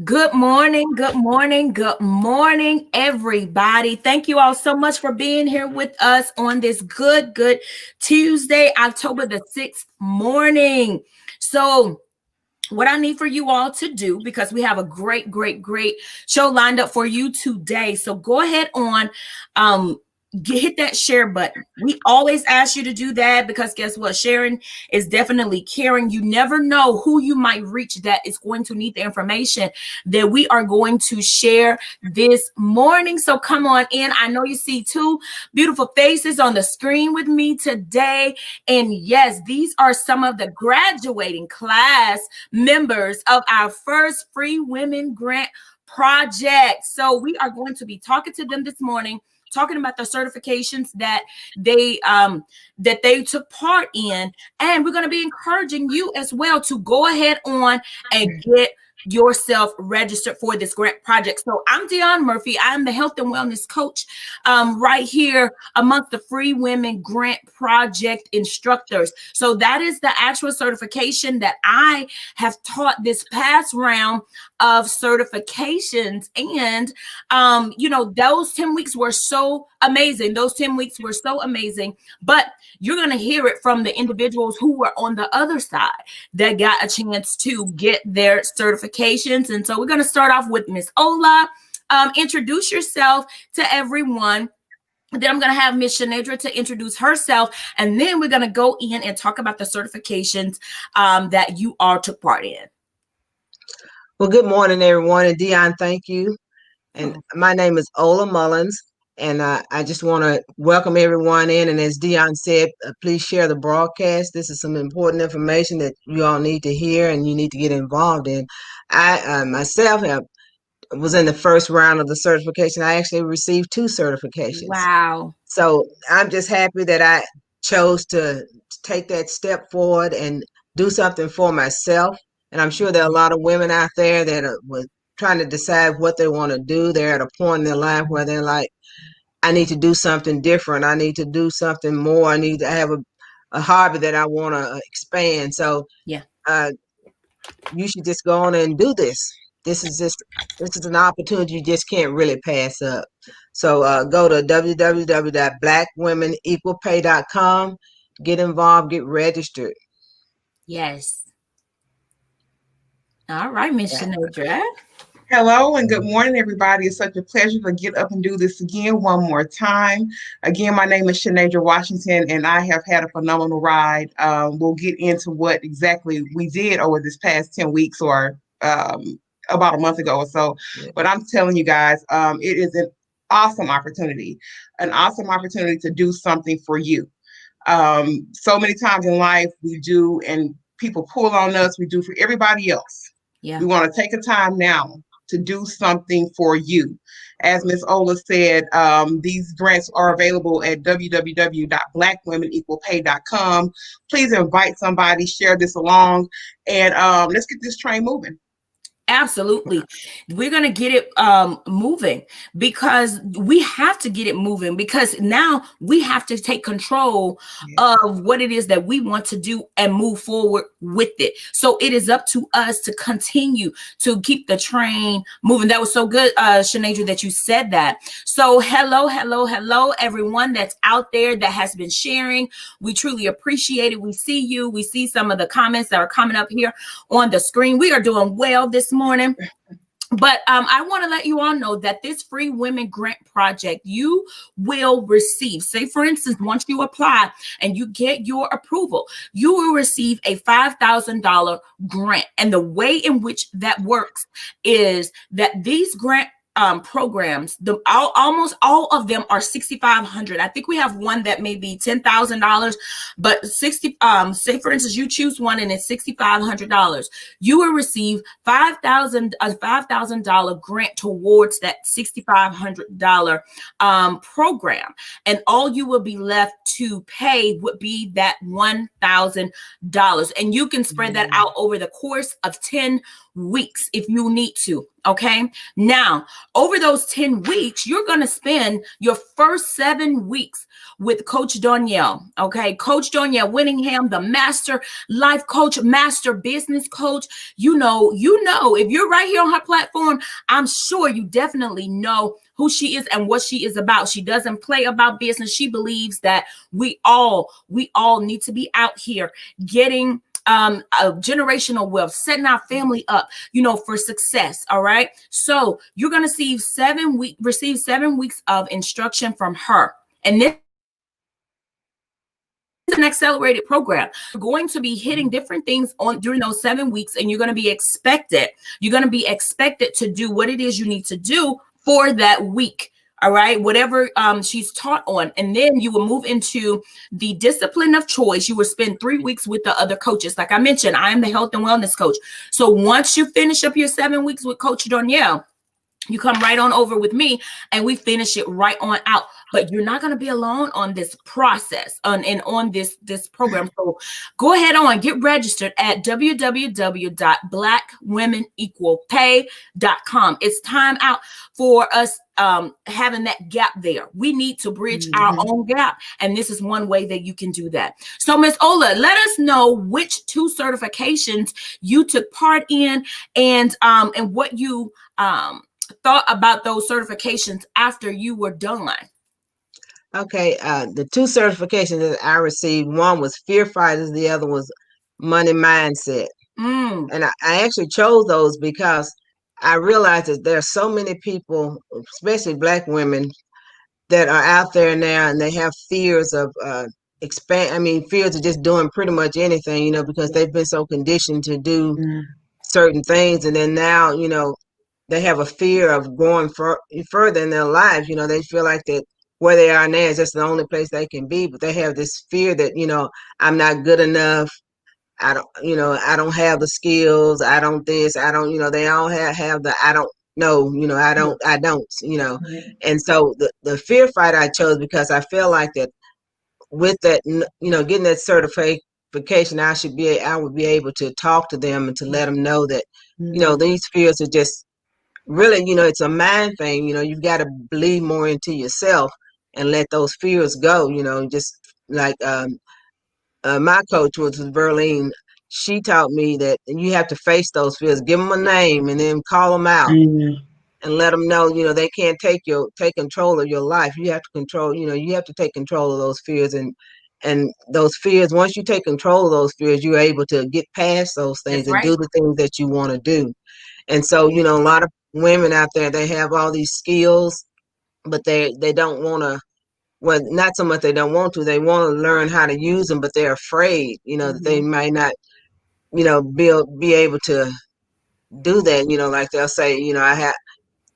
Good morning, good morning, good morning, everybody. Thank you all so much for being here with us on this good Tuesday, October the 6th morning. So, what I need for you all to do, because we have a great show lined up for you today. So go ahead on, hit that share button. We always ask you to do that because guess what? Sharing is definitely caring. You never know who you might reach that is going to need the information that we are going to share this morning. So come on in. I know you see two beautiful faces on the screen with me today. And yes, these are some of the graduating class members of our first Free Women Grant project. So we are going to be talking to them this morning, talking about the certifications that they took part in, and we're going to be encouraging you as well to go ahead on and get yourself registered for this grant project. So I'm Dionne Murphy. I'm the health and wellness coach right here amongst the Free Women Grant Project instructors. So that is the actual certification that I have taught this past round of certifications. And those 10 weeks were so amazing. But you're going to hear it from the individuals who were on the other side that got a chance to get their certifications. And so we're going to start off with Miss Ola. Introduce yourself to everyone. Then I'm going to have Miss Shanedra to introduce herself. And then we're going to go in and talk about the certifications that you all took part in. Well, good morning, everyone. And Dionne, thank you. And my name is Ola Mullins. And I just want to welcome everyone in. And as Dionne said, please share the broadcast. This is some important information that you all need to hear and you need to get involved in. I myself was in the first round of the certification. I actually received 2 certifications. Wow. So I'm just happy that I chose to take that step forward and do something for myself. And I'm sure there are a lot of women out there that are trying to decide what they want to do. They're at a point in their life where they're like, I need to do something different. I need to do something more. I need to have a hobby that I want to expand. So yeah, you should just go on and do this. This is an opportunity you just can't really pass up. So go to www.blackwomenequalpay.com, get involved, get registered. Yes. All right, Miss Shanedra. Hello and good morning, everybody. It's such a pleasure to get up and do this again one more time. Again, my name is Shanedra Washington, and I have had a phenomenal ride. We'll get into what exactly we did over this past 10 weeks or about a month ago or so. But I'm telling you guys, it is an awesome opportunity to do something for you. So many times in life we do, and people pull on us, we do for everybody else. Yeah. We want to take a time now to do something for you. As Ms. Ola said, these grants are available at www.blackwomenequalpay.com. Please invite somebody, share this along, and let's get this train moving. Absolutely. We're going to get it moving because we have to get it moving because now we have to take control of what it is that we want to do and move forward with it. So it is up to us to continue to keep the train moving. That was so good, Shanedra, that you said that. So hello, everyone that's out there that has been sharing. We truly appreciate it. We see you. We see some of the comments that are coming up here on the screen. We are doing well this morning. But I want to let you all know that this Free Women Grant Project, you will receive, say for instance, once you apply and you get your approval, you will receive a $5,000 grant. And the way in which that works is that these grant programs, almost all of them are $6,500. I think we have one that may be $10,000, but say for instance, you choose one and it's $6,500. You will receive $5,000 grant towards that $6,500 program, and all you will be left to pay would be that $1,000, and you can spread that out over the course of 10 weeks if you need to. Okay. Now, over those 10 weeks, you're going to spend your first 7 weeks with Coach Danielle. Okay. Coach Danielle Winningham, the master life coach, master business coach. If you're right here on her platform, I'm sure you definitely know who she is and what she is about. She doesn't play about business. She believes that we all need to be out here getting a generational wealth, setting our family up, for success. All right. So you're going to receive 7 weeks of instruction from her. And this is an accelerated program. You're going to be hitting different things during those 7 weeks, and you're going to be expected to do what it is you need to do for that week. All right, whatever she's taught on. And then you will move into the discipline of choice. You will spend 3 weeks with the other coaches. Like I mentioned, I am the health and wellness coach. So once you finish up your 7 weeks with Coach Danielle, you come right on over with me and we finish it right on out. But you're not going to be alone on this process and on this program. So go ahead on, get registered at www.blackwomenequalpay.com. It's time out for us having that gap there. We need to bridge our own gap. And this is one way that you can do that. So Ms. Ola, let us know which 2 certifications you took part in and what you thought about those certifications after you were done. Okay, the 2 certifications that I received, one was Fear Fighters, the other was Money Mindset. And I actually chose those because I realized that there are so many people, especially Black women, that are out there now and they have fears of fears of just doing pretty much anything, because they've been so conditioned to do certain things. And then now, they have a fear of going further in their lives. They feel like that where they are now is just the only place they can be, but they have this fear that, I'm not good enough. I don't have the skills. I don't this, I don't, they all have the, I don't know, I don't. And so the fear fighter I chose because I feel like that with that, getting that certification, I would be able to talk to them and to let them know that, these fears are just really, it's a mind thing. You've got to believe more into yourself and let those fears go, just like my coach, which was Berlin, she taught me that you have to face those fears, give them a name and then call them out and let them know, they can't take control of your life. You have to control, you have to take control of those fears and those fears. Once you take control of those fears, you're able to get past those things That's and right. do the things that you want to do. And so, a lot of women out there, they have all these skills, but they don't want to, well, not so much they don't want to, they want to learn how to use them, but they're afraid, that they might not, be able to do that. Like they'll say,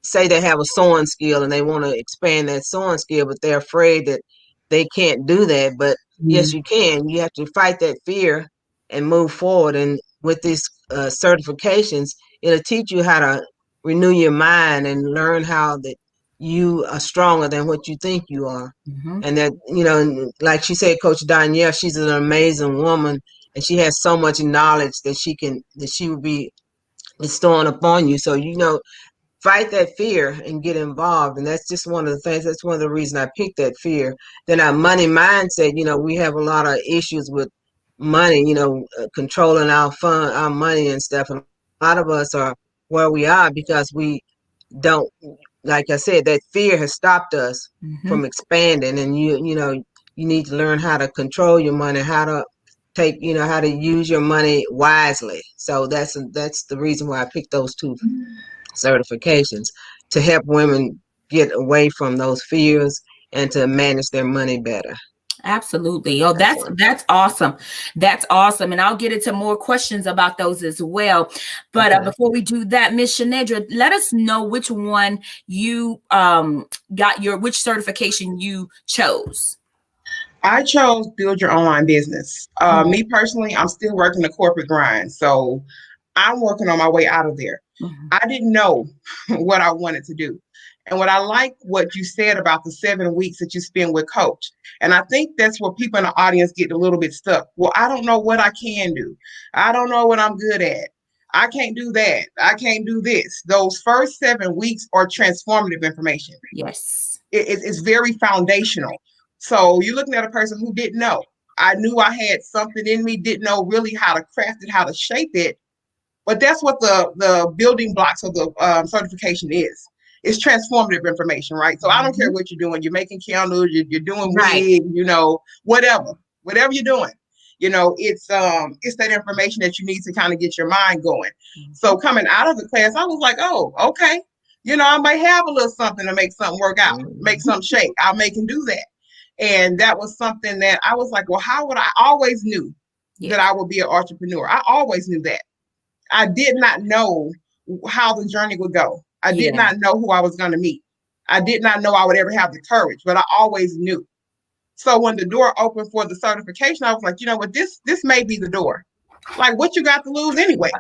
say they have a sewing skill and they want to expand that sewing skill, but they're afraid that they can't do that. But yes, you can. You have to fight that fear and move forward. And with these certifications, it'll teach you how to renew your mind and learn how that you are stronger than what you think you are. And that, like she said, Coach Danielle, she's an amazing woman and she has so much knowledge that she will be bestowing upon you. So, fight that fear and get involved. And that's just one of the things, that's one of the reasons I picked that fear. Then our money mindset, we have a lot of issues with money, controlling our money and stuff. And a lot of us are where we are because we don't, like I said, that fear has stopped us from expanding. And you need to learn how to control your money, how to how to use your money wisely. So that's the reason why I picked those 2 certifications, to help women get away from those fears and to manage their money better. Absolutely. Oh, that's awesome. That's awesome. And I'll get into more questions about those as well. But before we do that, Ms. Shanedra, let us know which one you which certification you chose. I chose Build Your Online Business. Me personally, I'm still working the corporate grind. So I'm working on my way out of there. I didn't know what I wanted to do. And what I like what you said about the 7 weeks that you spend with Coach. And I think that's where people in the audience get a little bit stuck. Well, I don't know what I can do. I don't know what I'm good at. I can't do that. I can't do this. Those first 7 weeks are transformative information. Yes. It's very foundational. So you're looking at a person who didn't know. I knew I had something in me, didn't know really how to craft it, how to shape it. But that's what the building blocks of the certification is. It's transformative information, right? So I don't care what you're doing. You're making candles, you're doing wigs, whatever you're doing. It's that information that you need to kind of get your mind going. So coming out of the class, I was like, oh, okay. I might have a little something to make something work out, make something shake. I'll make and do that. And that was something that I was like, well, how would I always knew that I would be an entrepreneur? I always knew that. I did not know how the journey would go. I did not know who I was going to meet. I did not know I would ever have the courage, but I always knew. So when the door opened for the certification, I was like, you know what, this may be the door. Like, what you got to lose anyway?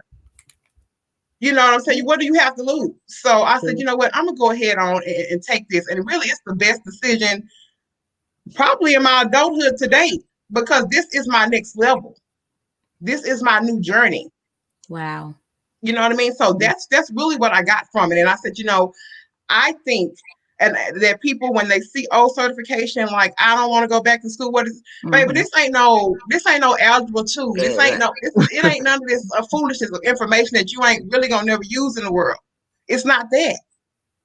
You know what I'm saying? What do you have to lose? So I said, you know what, I'm going to go ahead on and take this. And really, it's the best decision probably in my adulthood to date, because this is my next level. This is my new journey. Wow. You know what I mean? So that's really what I got from it. And I said, I think and that people, when they see certification, like, I don't want to go back to school. What is baby, this ain't no algebra 2. This ain't it ain't none of this foolishness of information that you ain't really gonna never use in the world. It's not that.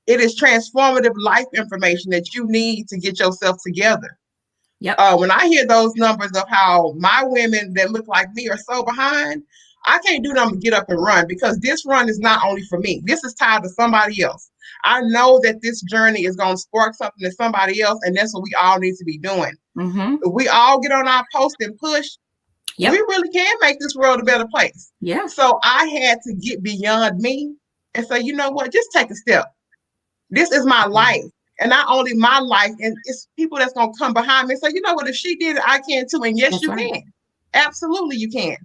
It is transformative life information that you need to get yourself together. Yep. When I hear those numbers of how my women that look like me are so behind, I can't do nothing but get up and run, because this run is not only for me. This is tied to somebody else. I know that this journey is going to spark something to somebody else, and that's what we all need to be doing. If we all get on our post and push, we really can make this world a better place. Yeah. So I had to get beyond me and say, you know what, just take a step. This is my life. And not only my life, and it's people that's going to come behind me and say, you know what, if she did it, I can too. And yes, you can. Absolutely, you can.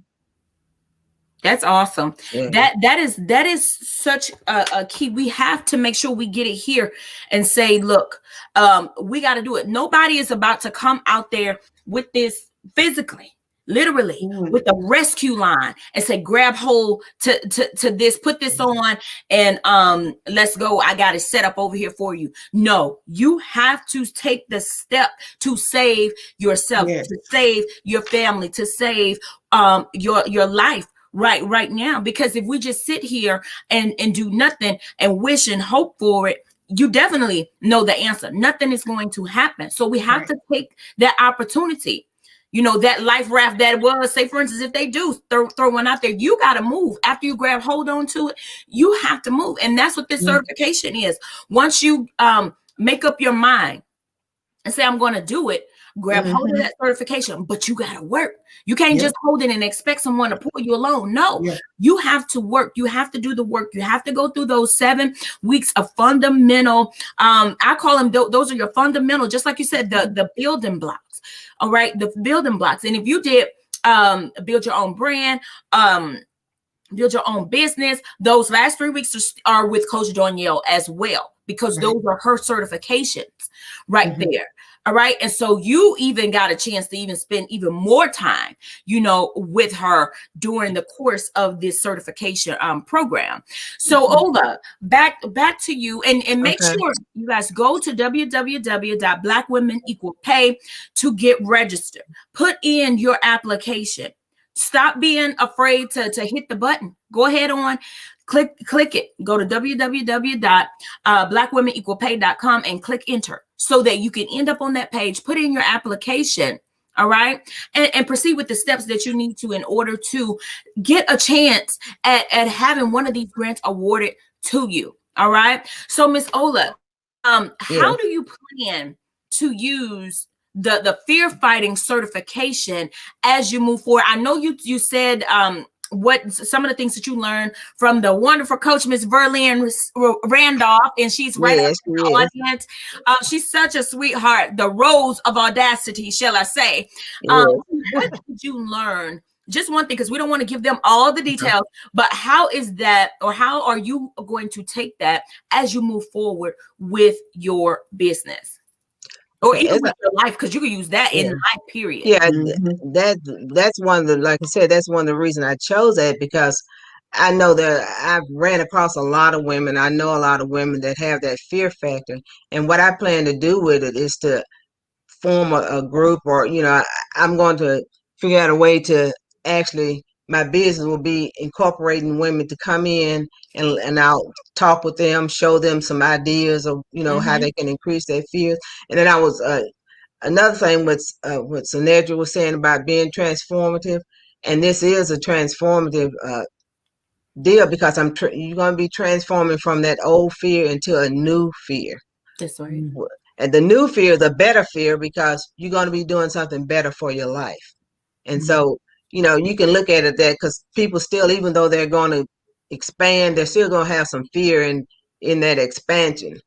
That's awesome. That is such a key. We have to make sure we get it here and say, look, we got to do it. Nobody is about to come out there with this physically, literally, with a rescue line and say, grab hold to this, put this on, and let's go. I got it set up over here for you. No, you have to take the step to save yourself, to save your family, to save your life. Right now, because if we just sit here and do nothing and wish and hope for it, you definitely know the answer. Nothing is going to happen. So we have to take that opportunity. That life raft that was, say, for instance, if they do throw one out there, you got to move. After you grab hold on to it, you have to move. And that's what this certification is. Once you make up your mind and say, I'm going to do it, grab hold of that certification, but you got to work. You can't just hold it and expect someone to pull you along. No, you have to work. You have to do the work. You have to go through those 7 weeks of fundamental. I call them, those are your fundamental, just like you said, the building blocks. All right. The building blocks. And if you did build your own brand, build your own business, those last 3 weeks are with Coach Danielle as well, because those are her certifications right there. All right. And so you even got a chance to even spend even more time, with her during the course of this certification program. So Ola, back to you, and make sure you guys go to www.blackwomenequalpay to get registered. Put in your application. Stop being afraid to hit the button. Go ahead on. Click it. Go to www.blackwomenequalpay.com and click enter, so that you can end up on that page, put in your application, all right, and proceed with the steps that you need to in order to get a chance at having one of these grants awarded to you, all right? So Miss Ola, how do you plan to use the fear fighting certification as you move forward? I know you said what some of the things that you learned from the wonderful coach, Miss Verlin Randolph, and she's right up in the audience. She's such a sweetheart, the rose of audacity, shall I say. What did you learn? Just one thing, because we don't want to give them all the details, but how is that, or how are you going to take that as you move forward with your business? Or even with your life, because you can use that in life, period. Yeah, that's one of the, like I said, that's one of the reasons I chose that, because I know that I've ran across a lot of women. I know a lot of women that have that fear factor. And what I plan to do with it is to form a group, or, I'm going to figure out a way to actually, my business will be incorporating women to come in, and I'll talk with them, show them some ideas of, how they can increase their fears. And then I was, another thing what Sanedra was saying about being transformative, and this is a transformative deal, because you're going to be transforming from that old fear into a new fear. That's right. And the new fear, the better fear, because you're going to be doing something better for your life. And so, you can look at it that, because people still, even though they're going to expand, they're still going to have some fear in that expansion.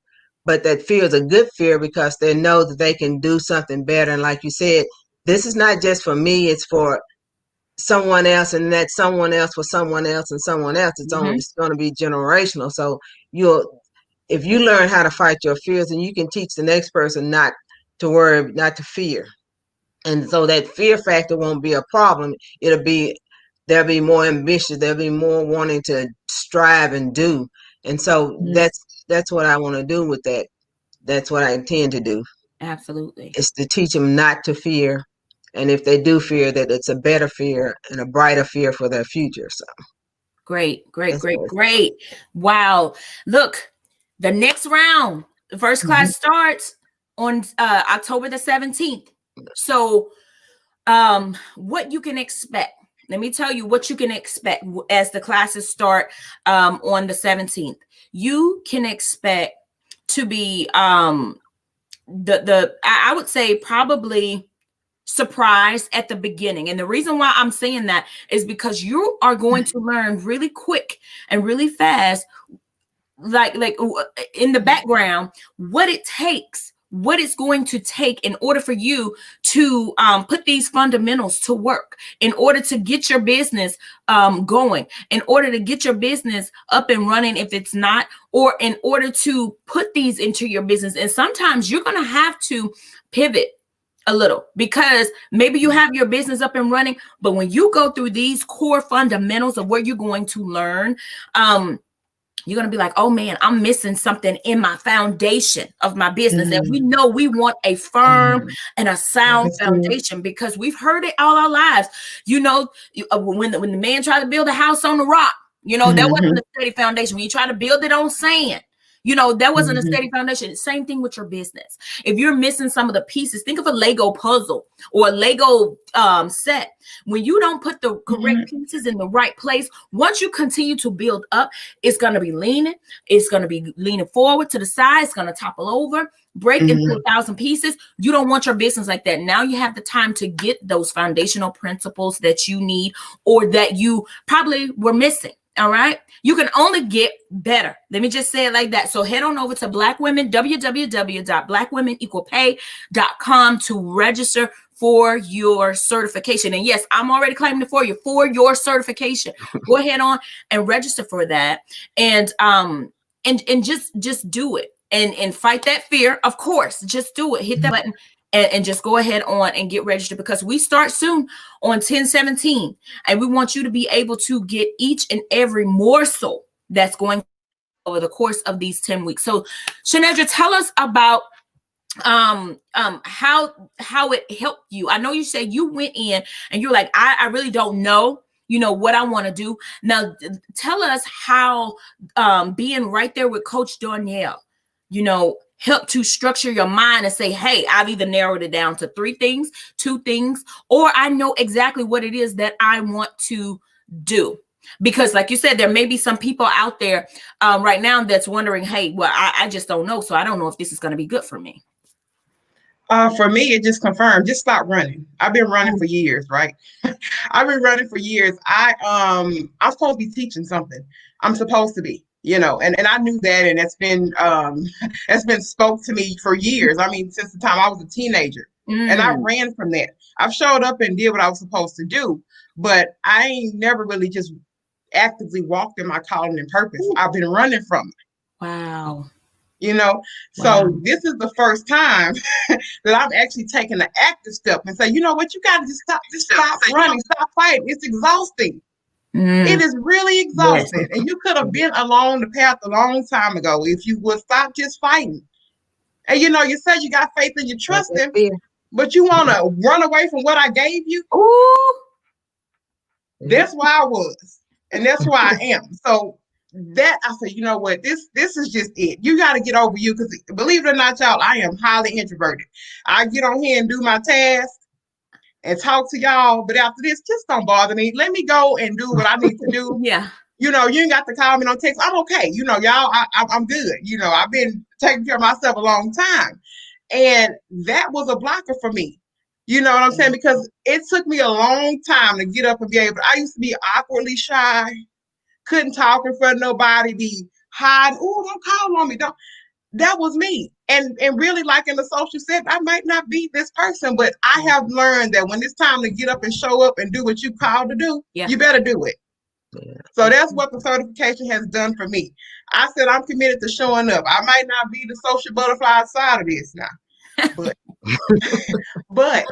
But that fear is a good fear, because they know that they can do something better. And like you said, this is not just for me, it's for someone else, and that someone else for someone else and someone else. It's going to be generational. So if you learn how to fight your fears, and you can teach the next person not to worry, not to fear. And so that fear factor won't be a problem. They'll be more ambitious. They'll be more wanting to strive and do. And so that's what I want to do with that. That's what I intend to do. Absolutely. Is to teach them not to fear. And if they do fear, that it's a better fear and a brighter fear for their future. So great. Wow. Look, the next round, the first class starts on October the 17th. So what you can expect. Let me tell you what you can expect as the classes start on the 17th. You can expect to be I would say probably surprised at the beginning. And the reason why I'm saying that is because you are going to learn really quick and really fast, like in the background, what it takes, what it's going to take in order for you to put these fundamentals to work, in order to get your business going, in order to get your business up and running if it's not, or in order to put these into your business. And sometimes you're going to have to pivot a little, because maybe you have your business up and running, but when you go through these core fundamentals of what you're going to learn, you're going to be like, oh man, I'm missing something in my foundation of my business. And we know we want a firm and a sound foundation, because we've heard it all our lives. When the man tried to build a house on the rock, that wasn't a steady foundation. When you try to build it on sand, that wasn't a steady foundation. Same thing with your business. If you're missing some of the pieces, think of a Lego puzzle or a Lego set. When you don't put the correct pieces in the right place, once you continue to build up, it's going to be leaning. It's going to be leaning forward to the side. It's going to topple over, break into 1,000 pieces. You don't want your business like that. Now you have the time to get those foundational principles that you need, or that you probably were missing. All right. You can only get better. Let me just say it like that. So head on over to Black Women, www.blackwomenequalpay.com to register for your certification. And yes, I'm already claiming it for you for your certification. Go ahead on and register for that. And just do it and fight that fear. Of course, just do it. Hit that button. And just go ahead on and get registered, because we start soon on 10/17, and we want you to be able to get each and every morsel that's going over the course of these 10 weeks. So Shanedra, tell us about how it helped you. I know you said you went in and you're like, I really don't know, what I want to do. Now tell us how being right there with Coach Danielle, help to structure your mind and say, hey, I've either narrowed it down to 3 things, 2 things, or I know exactly what it is that I want to do. Because like you said, there may be some people out there right now that's wondering, hey, well, I just don't know. So I don't know if this is going to be good for me. For me, it just confirmed, just stop running. I've been running for years, right? I've been running for years. I'm supposed to be teaching something. I'm supposed to be. And I knew that, and that's been spoke to me for years. I mean, since the time I was a teenager, and I ran from that. I've showed up and did what I was supposed to do, but I ain't never really just actively walked in my calling and purpose. I've been running from it. Wow. So this is the first time that I'm actually taking the active step and say, you know what, you got to just stop running, stop fighting. It's exhausting. It is really exhausting. And you could have been along the path a long time ago if you would stop just fighting. And you said you got faith and you trust him, but you want to run away from what I gave you. Ooh. That's where I was. And that's where I am. So that I said, you know what, this is just it. You got to get over you, because believe it or not, y'all, I am highly introverted. I get on here and do my task and talk to y'all, but after this, just don't bother me. Let me go and do what I need to do. Yeah. You ain't got to call me on text. I'm okay. Y'all, I'm good. I've been taking care of myself a long time. And that was a blocker for me. You know what I'm saying? Because it took me a long time to get up and be able. I used to be awkwardly shy, couldn't talk in front of nobody, be hiding. Oh, don't call on me. Don't. That was me. And really, like in the social setting, I might not be this person, but I have learned that when it's time to get up and show up and do what you called to do, you better do it. Yeah. So that's what the certification has done for me. I said I'm committed to showing up. I might not be the social butterfly side of this now, but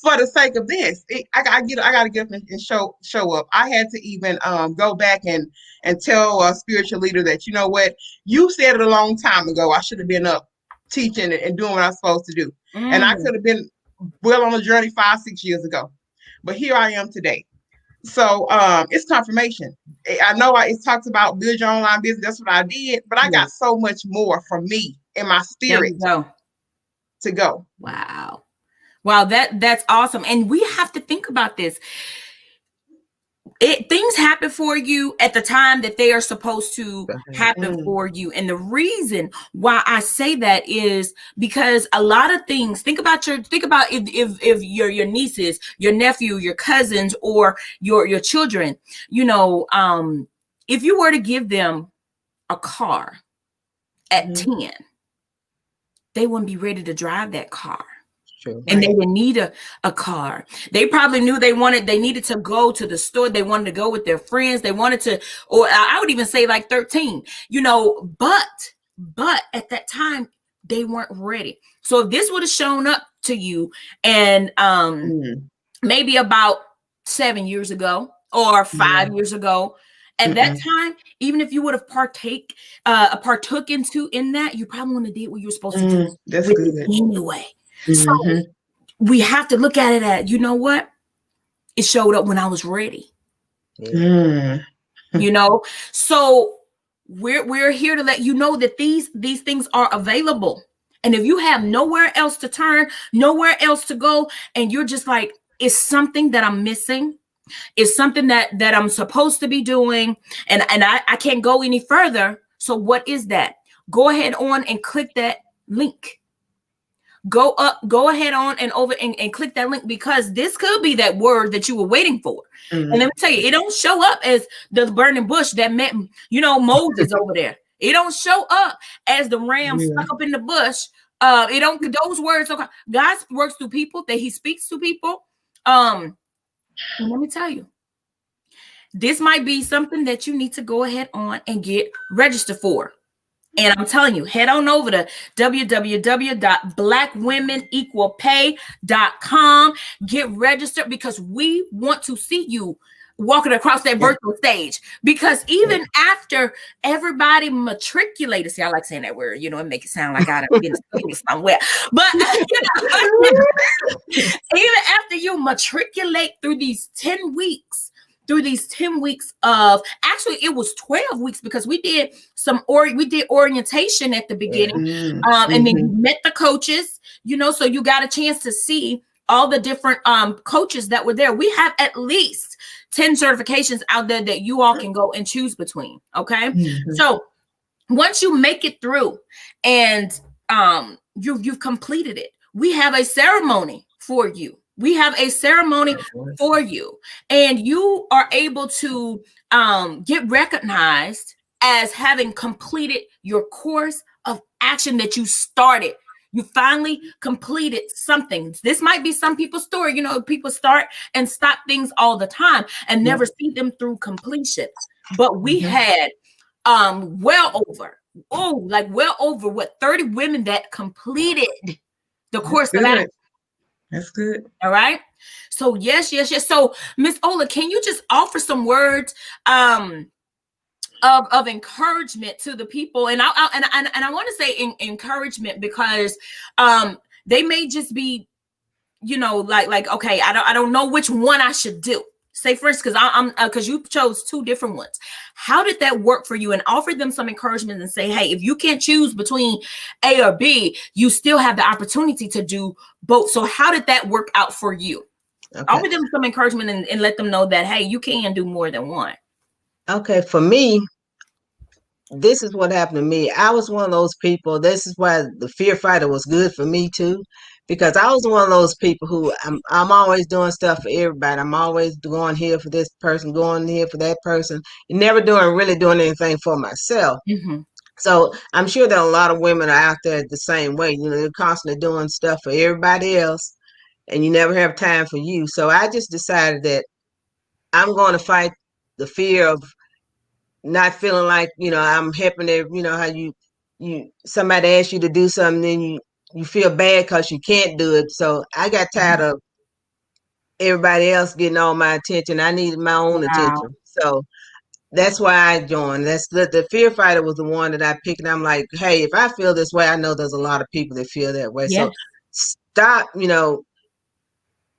for the sake of this, I gotta get up and show up. I had to even go back and tell a spiritual leader that, you know what, you said it a long time ago. I should have been up teaching and doing what I'm supposed to do, and I could have been well on the journey 5-6 years ago, but here I am today. So it's confirmation. I know it talks about build your online business. That's what I did, but I got so much more from me in my spirit to go. Wow. That's awesome. And we have to think about this. Things happen for you at the time that they are supposed to happen for you. And the reason why I say that is because a lot of things, think about if your nieces, your nephew, your cousins, or your children, if you were to give them a car at 10, they wouldn't be ready to drive that car. And they would need a car. They probably knew they needed to go to the store. They wanted to go with their friends. They wanted to, or I would even say like 13, but at that time they weren't ready. So if this would have shown up to you and maybe about 7 years ago or 5 years ago, at that time, even if you would have partook in that, you probably wouldn't have did what you were supposed to do. That's good. Anyway. So we have to look at it at, you know what? It showed up when I was ready. So we're here to let you know that these things are available. And if you have nowhere else to turn, nowhere else to go, and you're just like, it's something that I'm missing. It's something that I'm supposed to be doing. And I can't go any further. So what is that? Go ahead on and click that link. Go ahead on and over and click that link, because this could be that word that you were waiting for. And let me tell you, it don't show up as the burning bush that met, Moses over there. It don't show up as the ram stuck up in the bush. It don't, those words. God works through people, that he speaks to people. And let me tell you, this might be something that you need to go ahead on and get registered for. And I'm telling you, head on over to www.blackwomenequalpay.com. Get registered, because we want to see you walking across that virtual stage. Because even after everybody matriculated, see, I like saying that word, it make it sound like I done been somewhere. But even after you matriculate through these 10 weeks, of, actually it was 12 weeks, because we did orientation at the beginning. And then you met the coaches, so you got a chance to see all the different coaches that were there. We have at least 10 certifications out there that you all can go and choose between. Okay. So once you make it through and you've completed it, we have a ceremony for you. And you are able to get recognized as having completed your course of action that you started. You finally completed something. This might be some people's story. People start and stop things all the time and never see them through completion. But we had well over 30 women that completed the course of action. That's good. All right. So yes, yes, yes. So Miss Ola, can you just offer some words of encouragement to the people? And I want to say encouragement because they may just be, you know, like okay, I don't know which one I should do. Say for instance, because I'm because you chose two different ones. How did that work for you? And offer them some encouragement and say, hey, if you can't choose between A or B, you still have the opportunity to do both. So how did that work out for you? Okay. Offer them some encouragement and let them know that, hey, you can do more than one. Okay. For me, this is what happened to me. I was one of those people. This is why the fear fighter was good for me too, because I was one of those people who I'm always doing stuff for everybody. I'm always going here for this person, going here for that person, and never really doing anything for myself. Mm-hmm. So I'm sure that a lot of women are out there the same way. You know, they're constantly doing stuff for everybody else, and you never have time for you. So I just decided that I'm going to fight the fear of not feeling like, you know, I'm helping it. You know how you somebody asks you to do something, then you feel bad because you can't do it. So I got tired of everybody else getting all my attention. I needed my own Wow. attention. So that's why I joined. That's the fear fighter was the one that I picked. And I'm like, hey, if I feel this way, I know there's a lot of people that feel that way. Yes. So stop, you know,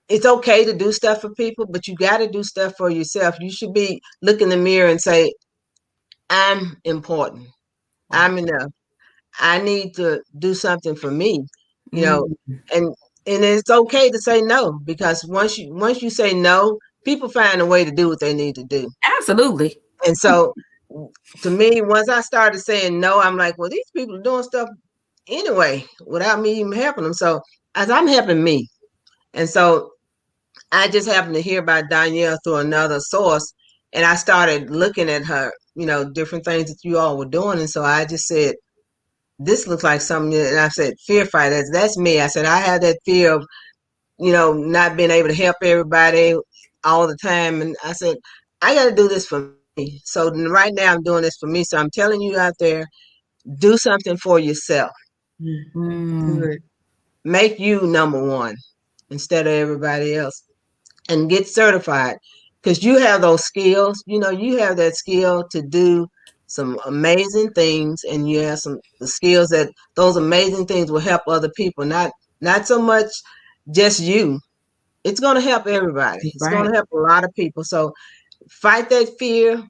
it's okay to do stuff for people, but you got to do stuff for yourself. You should be look in the mirror and say, I'm important. Wow. I'm enough. I need to do something for me, you know, Mm. and it's okay to say no, because once you say no, people find a way to do what they need to do. Absolutely. And so to me, once I started saying no, I'm like, well, these people are doing stuff anyway without me even helping them. So as I'm helping me. And so I just happened to hear about Danielle through another source, and I started looking at her, you know, different things that you all were doing. And so I just said, this looks like something. And I said, fear fighters, that's me. I said, I have that fear of, you know, not being able to help everybody all the time. And I said, I got to do this for me. So right now I'm doing this for me. So I'm telling you out there, do something for yourself. Mm. Good. Make you number one instead of everybody else, and get certified, because you have those skills. You know, you have that skill to do some amazing things, and you have some the skills that those amazing things will help other people. Not so much just you. It's going to help everybody. It's going Right. to help a lot of people. So fight that fear.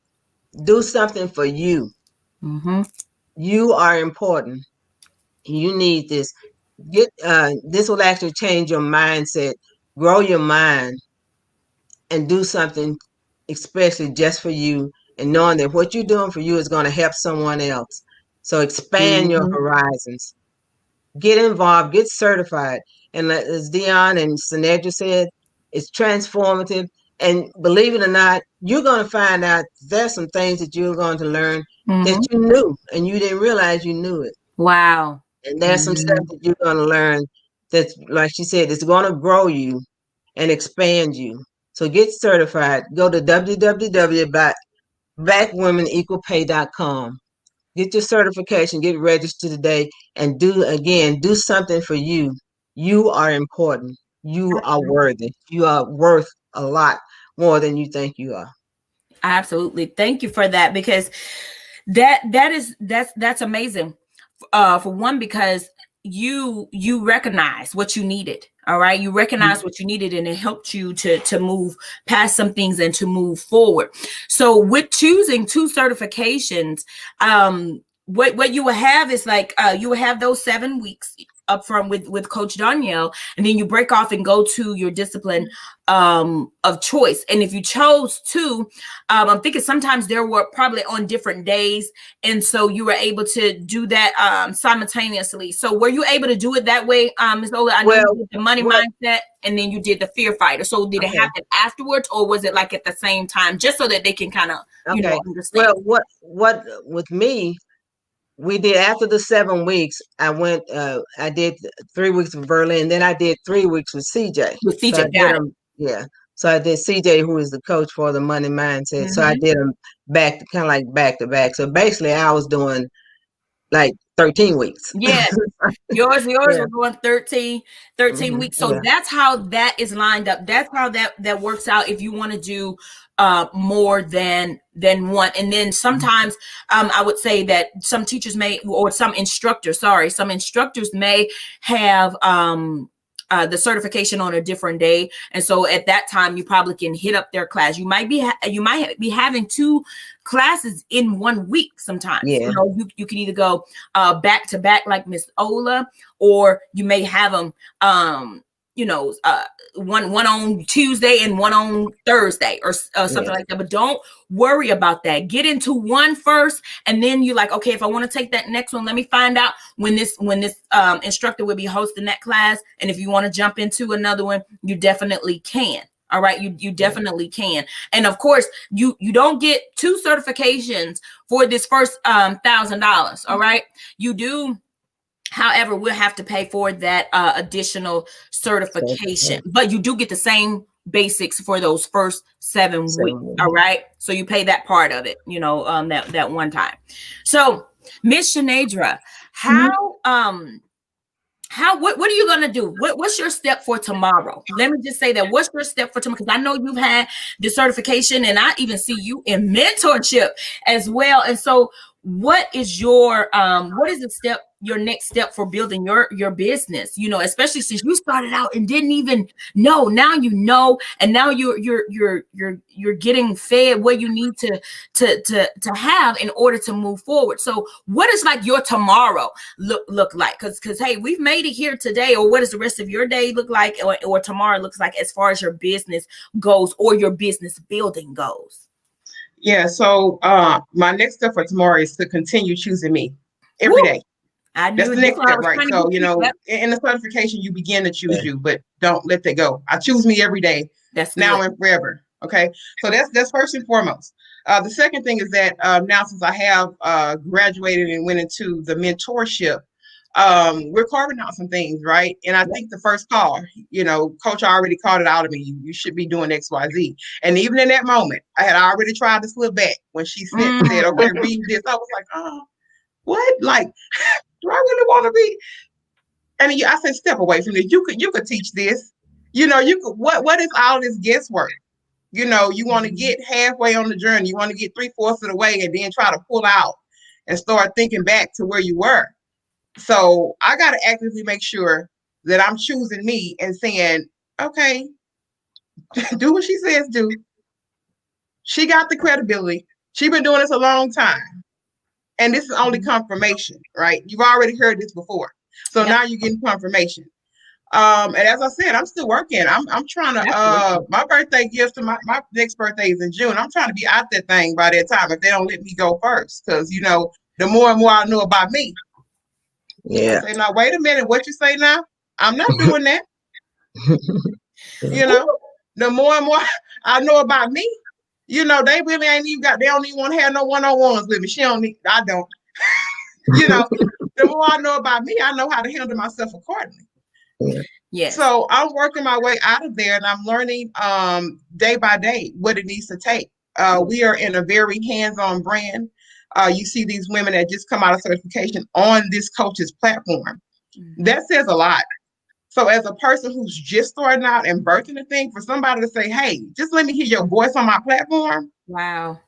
Do something for you. Mm-hmm. You are important. You need this. This will actually change your mindset, grow your mind, and do something especially just for you, and knowing that what you're doing for you is going to help someone else. So expand your Mm-hmm. horizons. Get involved, get certified. And as Dion and Sinedra said, it's transformative. And believe it or not, you're going to find out there's some things that you're going to learn that Mm-hmm. you knew and you didn't realize you knew it. Wow. And there's some stuff that you're going to learn that's, like she said, it's going to grow you and expand you. So get certified. Go to www.blackwomenequalpay.com. Get your certification, get registered today, and do something for you. You are important. You are worthy. You are worth a lot more than you think you are. Absolutely. Thank you for that, because that's amazing. For one, because you recognize what you needed. All right, you recognize what you needed, and it helped you to move past some things and to move forward. So with choosing two certifications, what you will have is like you will have those 7 weeks up front with Coach Danielle, and then you break off and go to your discipline of choice. And if you chose to, I'm thinking sometimes there were probably on different days, and so you were able to do that simultaneously. So were you able to do it that way, Ms. Ola? I know Well, you did the money what? mindset, and then you did the fear fighter. So did it Okay. happen afterwards, or was it like at the same time, just so that they can kind of Okay. understand? Well, what with me, we did after the 7 weeks. I did 3 weeks with Berlin, then I did 3 weeks with CJ. With So I CJ, did got it. them, yeah. So I did CJ, who is the coach for the money mindset. So I Mm-hmm. did them kind of like back to back. So basically, I was doing like 13 weeks. Yes. Yours Yeah. was going 13 weeks. So Yeah. that's how that is lined up. That's how that works out if you want to do more than one. And then sometimes I would say that some teachers may, or some instructors may have the certification on a different day, and so at that time you probably can hit up their class. You might be having 2 classes in 1 week sometimes. Yeah. You know, you can either go back to back like Miss Ola, or you may have them one on Tuesday and one on Thursday, or something like that. But don't worry about that. Get into one first, and then you're like, okay, if I want to take that next one, let me find out when this instructor will be hosting that class. And if you want to jump into another one, you definitely can. All right, you definitely can. And of course, you don't get 2 certifications for this first $1,000. All right, you do. However, we'll have to pay for that additional certification, but you do get the same basics for those first 7 weeks. All right, so you pay that part of it, that one time. So, Miss Shanedra, what are you gonna do? What's your step for tomorrow? Let me just say that. What's your step for tomorrow? Because I know you've had the certification, and I even see you in mentorship as well. And so, what is your your next step for building your business? Especially since you started out and didn't even know. Now you know, and now you're getting fed what you need to have in order to move forward. So, what is like your tomorrow look like? Because hey, we've made it here today. Or what does the rest of your day look like, or tomorrow looks like, as far as your business goes or your business building goes? Yeah, so my next step for tomorrow is to continue choosing me every day. That's the next step, right? So, in the certification, you begin to choose you, but don't let that go. I choose me every day. That's now and forever. Okay, so that's first and foremost. The second thing is that now, since I have graduated and went into the mentorship, we're carving out some things, right? And I think the first call, coach already called it out of me. You should be doing X, Y, Z. And even in that moment, I had already tried to slip back when she said, okay, read this. I was like, oh, what? Like, do I really want to be? And I said, step away from this. You could teach this. You could, what is all this guesswork? You want to get halfway on the journey. You want to get 3/4 of the way and then try to pull out and start thinking back to where you were. So I got to actively make sure that I'm choosing me and saying, okay, do what she says do. She got the credibility. She's been doing this a long time. And this is only confirmation, right? You've already heard this before. So now you're getting confirmation. And as I said, I'm still working. I'm trying to, my birthday gift to my next birthday is in June. I'm trying to be out that thing by that time if they don't let me go first. Because, the more and more I know about me. Yeah. Say, now, wait a minute. What you say now? I'm not doing that. The more and more I know about me, they really ain't even they don't even want to have no one-on-ones with me. I don't. The more I know about me, I know how to handle myself accordingly. Yes. So I'm working my way out of there, and I'm learning day by day what it needs to take. We are in a very hands-on brand. You see these women that just come out of certification on this coach's platform. That says a lot. So as a person who's just starting out and birthing the thing, for somebody to say, hey, just let me hear your voice on my platform. Wow.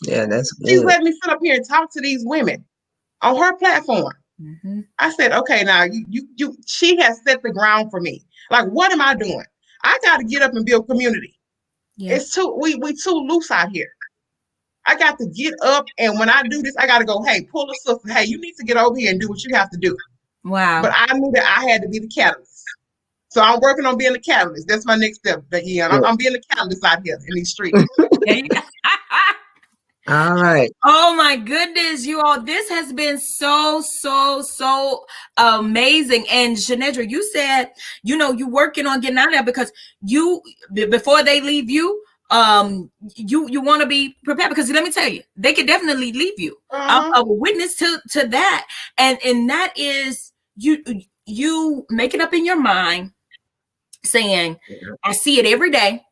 Yeah, that's good. She's letting me sit up here and talk to these women on her platform. I said, okay, now she has set the ground for me. Like, what am I doing? I got to get up and build community. It's we too loose out here. I got to get up, and when I do this, I got to go, hey, pull a sister. Hey, you need to get over here and do what you have to do. Wow. But I knew that I had to be the catalyst. So I'm working on being the catalyst. That's my next step. I'm being the catalyst out here in these streets. All right. Oh my goodness, you all, this has been so amazing. And Shanedra, you said, you're working on getting out of there because before they leave you, you want to be prepared, because let me tell you, they could definitely leave you. I'm a witness to that. And that is you make it up in your mind saying, I see it every day.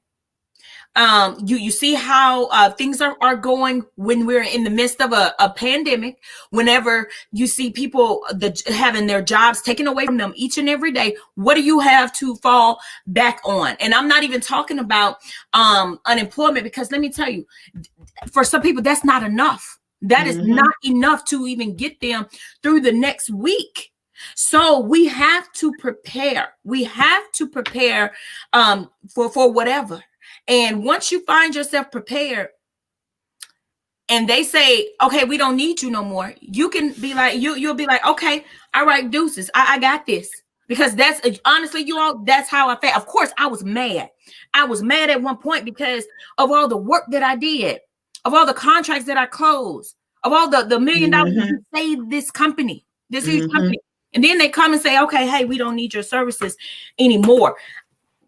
You see how things are going when we're in the midst of a pandemic. Whenever you see people having their jobs taken away from them each and every day, what do you have to fall back on? And I'm not even talking about unemployment, because let me tell you, for some people that's not enough. That is not enough to even get them through the next week. So we have to prepare. We have to prepare for whatever. And once you find yourself prepared and they say, okay, we don't need you no more, you can be like, you'll be like, okay, all right, deuces, I got this. Because that's, honestly, you all, that's how I felt. Of course, I was mad. I was mad at one point because of all the work that I did, of all the contracts that I closed, of all the $1 million that saved this company, this huge company. And then they come and say, okay, hey, we don't need your services anymore.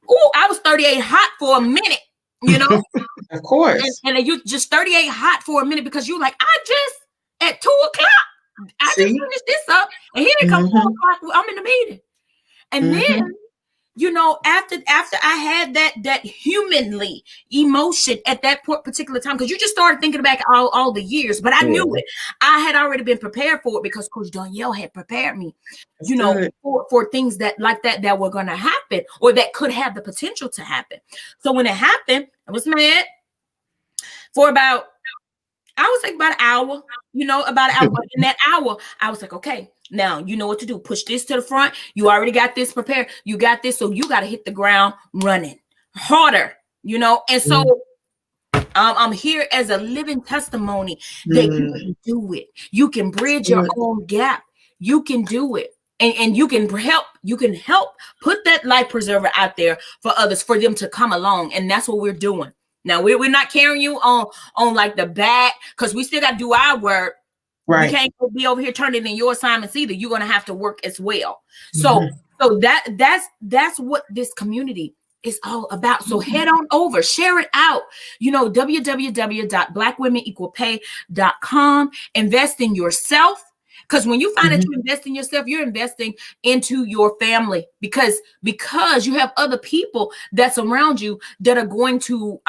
Oh, I was 38 hot for a minute, you know? Of course. And you just 38 hot for a minute because you're like, I just, at 2 o'clock, I just finished this up. And here it comes 4 o'clock, I'm in the meeting. And then, you know, after I had that humanly emotion at that particular time, because you just started thinking back all the years, but I knew it. I had already been prepared for it because Coach Danielle had prepared me, you know, for things that were going to happen or that could have the potential to happen. So when it happened, I was mad for about, I would say about an hour, you know, about an hour. But in that hour, I was like, okay, now you know what to do. Push this to the front. You already got this prepared. You got this. So you got to hit the ground running harder, you know. And so I'm here as a living testimony that you can do it. You can bridge your own gap. You can do it. And you can help put that life preserver out there for others, for them to come along. And that's what we're doing. Now we're not carrying you on like the back, because we still got to do our work. Right. You can't be over here turning in your assignments either. You're going to have to work as well. So that's what this community is all about. So head on over, share it out. You know, www.blackwomenequalpay.com. Invest in yourself. Because when you find that you invest in yourself, you're investing into your family, because you have other people that's around you that are going to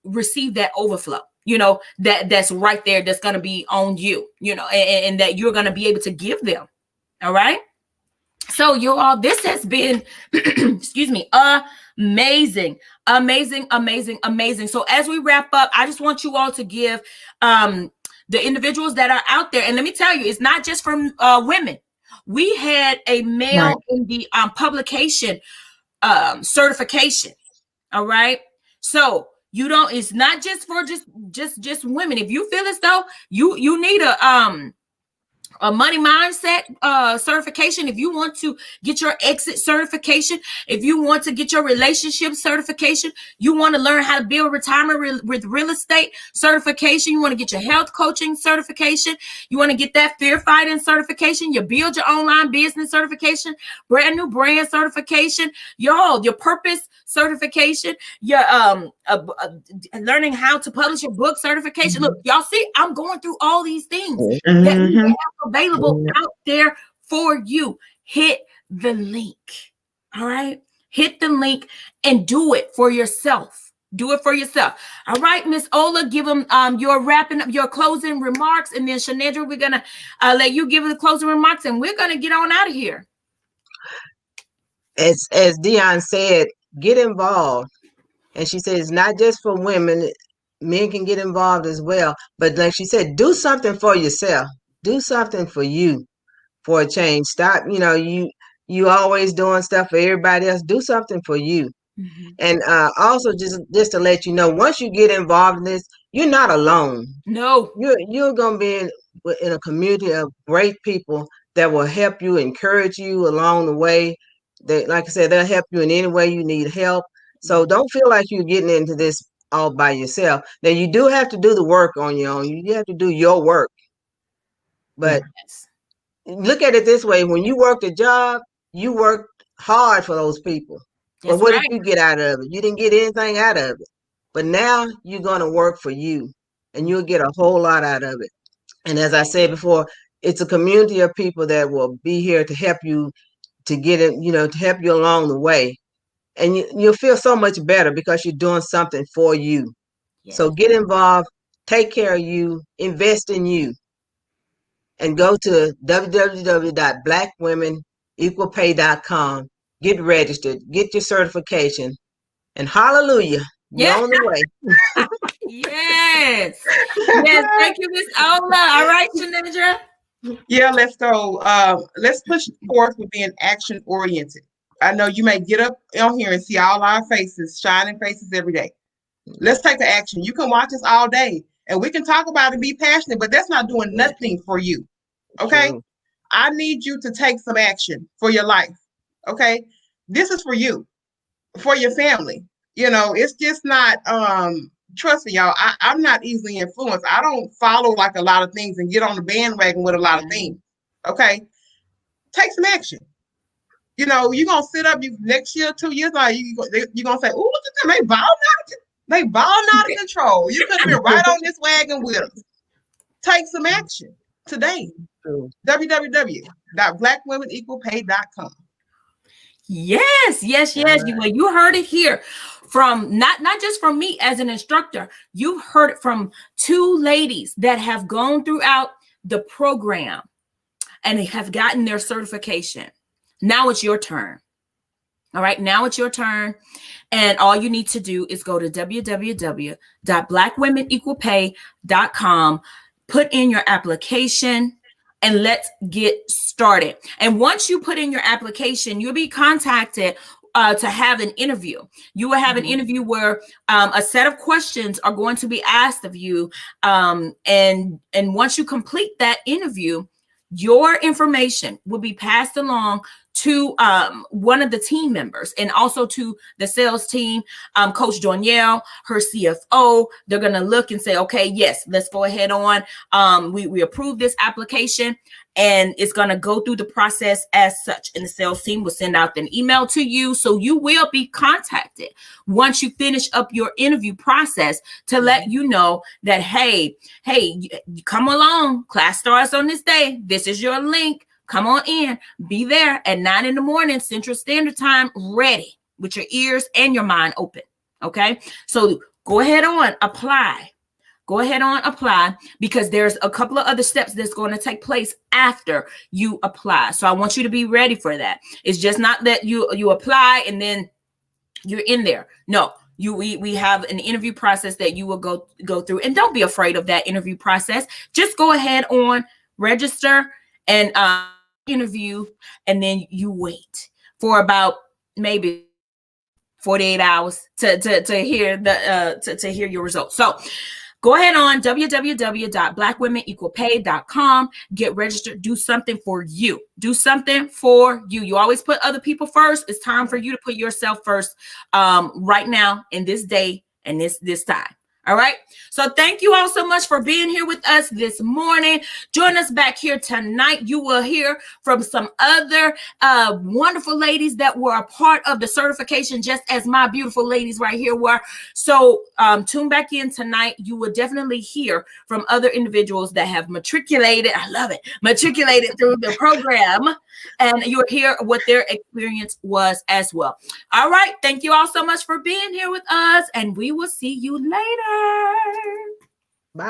receive that overflow, you know, that's right there, that's going to be on you, you know, and that you're going to be able to give them. All right. So you all, this has been, excuse me, amazing. So as we wrap up, I just want you all to give the individuals that are out there. And let me tell you, it's not just from women. We had a male in the publication certification. All right. So it's not just for just women. If you feel as though you need a money mindset certification, if you want to get your exit certification, if you want to get your relationship certification, you want to learn how to build retirement with real estate certification, you want to get your health coaching certification, you want to get that fear fighting certification, you build your online business certification, brand new brand certification, your purpose certification, your learning how to publish your book certification. Look, y'all see, I'm going through all these things that we have available out there for you. Hit the link. All right. Hit the link and do it for yourself. Do it for yourself. All right, Miss Ola, give them your wrapping up, your closing remarks, and then Shanedra, we're gonna let you give the closing remarks, and we're gonna get on out of here. As Dion said, get involved. And she said it's not just for women, men can get involved as well. But like she said, do something for yourself. Do something for you for a change. Stop, you always doing stuff for everybody else. Do something for you. And also just to let you know, once you get involved in this, you're not alone. No. You're gonna be in a community of great people that will help you, encourage you along the way. They, like I said, they'll help you in any way you need help. So don't feel like you're getting into this all by yourself. Now, you do have to do the work on your own. You have to do your work. But look at it this way. When you worked a job, you worked hard for those people. But what did you get out of it? You didn't get anything out of it. But now you're going to work for you, and you'll get a whole lot out of it. And as I said before, it's a community of people that will be here to help you to get it, to help you along the way. and you'll feel so much better because you're doing something for you. Yes. So get involved, take care of you, invest in you, and go to www.blackwomenequalpay.com. Get registered, get your certification, and hallelujah, we're Yeah. on the way. Yes. Yes. Thank you, Miss Ola. All right, Shanidra. Yeah, let's go. Let's push forth with being action oriented. I know you may get up on here and see all our faces, shining faces every day. Let's take the action. You can watch us all day and we can talk about it and be passionate, but that's not doing nothing for you. Okay. True. I need you to take some action for your life. Okay. This is for you, for your family. It's just not, trust me, y'all, I'm not easily influenced. I don't follow like a lot of things and get on the bandwagon with a lot of things. Okay. Take some action. You're gonna sit up next year, 2 years, like you're gonna say, "Oh, look at them, they balling out of control." You could have been right on this wagon with us. Take some action today. True. www.blackwomenequalpay.com. Yes. Well, you heard it here from not just from me as an instructor. You heard it from two ladies that have gone throughout the program and they have gotten their certification. Now it's your turn. All right, now it's your turn. And all you need to do is go to www.blackwomenequalpay.com, put in your application, and let's get started. And once you put in your application, you'll be contacted to have an interview. You will have an interview where a set of questions are going to be asked of you. And once you complete that interview, your information will be passed along to one of the team members and also to the sales team, Coach Danielle, her CFO. They're going to look and say, okay, yes, let's go ahead on. We approve this application and it's going to go through the process as such. And the sales team will send out an email to you. So you will be contacted once you finish up your interview process to let you know that, hey, come along. Class starts on this day. This is your link. Come on in, be there at 9 a.m. Central Standard Time, ready with your ears and your mind open. Okay. So go ahead on, apply. Go ahead on, apply, because there's a couple of other steps that's going to take place after you apply. So I want you to be ready for that. It's just not that you apply and then you're in there. No, we have an interview process that you will go through, and don't be afraid of that interview process. Just go ahead on, register, and interview, and then you wait for about maybe 48 hours to hear to hear your results. So go ahead on www.blackwomenequalpay.com, get registered, do something for you. Do something for you. You always put other people first. It's time for you to put yourself first right now in this day and this time. All right. So thank you all so much for being here with us this morning. Join us back here tonight. You will hear from some other wonderful ladies that were a part of the certification, just as my beautiful ladies right here were. So tune back in tonight. You will definitely hear from other individuals that have matriculated. I love it. Matriculated through the program. And you'll hear what their experience was as well. All right. Thank you all so much for being here with us. And we will see you later.